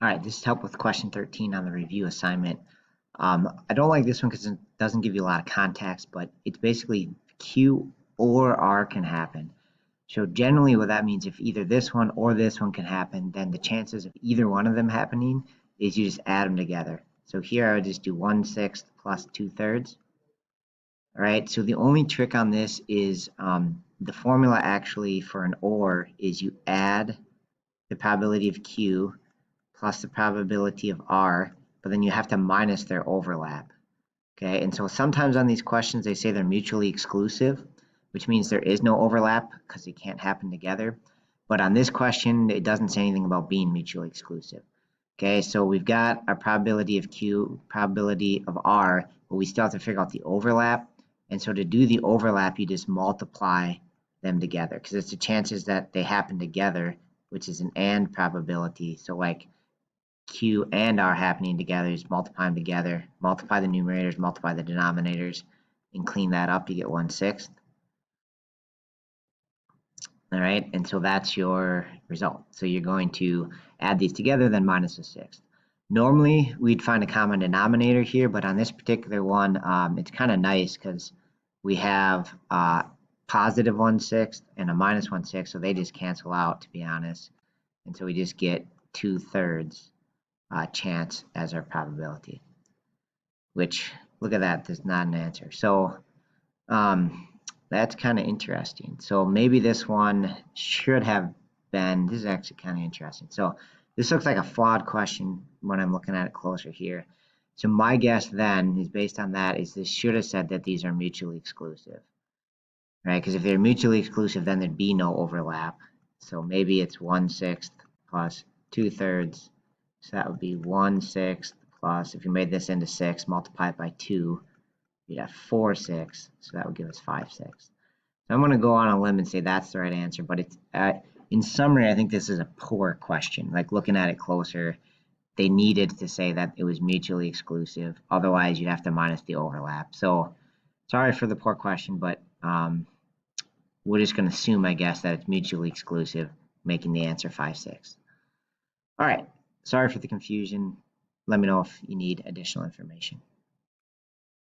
All right, this is help with question 13 on the review assignment. I don't like this one because it doesn't give you a lot of context, but it's basically Q or R can happen. So generally what that means, if either this one or this one can happen, then the chances of either one of them happening is you just add them together. So here I would just do 1/6 plus 2/3. All right, so the only trick on this is the formula actually for an OR is you add the probability of Q plus the probability of R, but then you have to minus their overlap. Okay, and so sometimes on these questions they say they're mutually exclusive, which means there is no overlap because they can't happen together. But on this question, it doesn't say anything about being mutually exclusive. Okay, so we've got our probability of Q, probability of R, but we still have to figure out the overlap. And so to do the overlap, you just multiply them together because it's the chances that they happen together, which is an and probability. So like Q and R happening together, just multiply them together, multiply the numerators, multiply the denominators, and clean that up to get 1/6. All right, and so that's your result. So you're going to add these together, then minus 1/6. Normally, we'd find a common denominator here, but on this particular one, it's kind of nice because we have positive 1/6 and a minus 1/6, so they just cancel out, to be honest. And so we just get 2/3 chance as our probability, which, look at that, there's not an answer. So that's kind of interesting. So maybe this one should have been, this is actually kind of interesting. So this looks like a flawed question when I'm looking at it closer here. So my guess then is based on that is this should have said that these are mutually exclusive, right? Because if they're mutually exclusive, then there'd be no overlap. So maybe it's 1/6 plus 2/3. So that would be 1/6 plus, if you made this into 6, multiply it by 2, you'd have 4/6. So that would give us 5/6. So I'm going to go on a limb and say that's the right answer, but it's in summary, I think this is a poor question. Like looking at it closer, they needed to say that it was mutually exclusive. Otherwise, you'd have to minus the overlap. So sorry for the poor question, but we're just going to assume, I guess, that it's mutually exclusive, making the answer 5/6. All right. Sorry for the confusion. Let me know if you need additional information.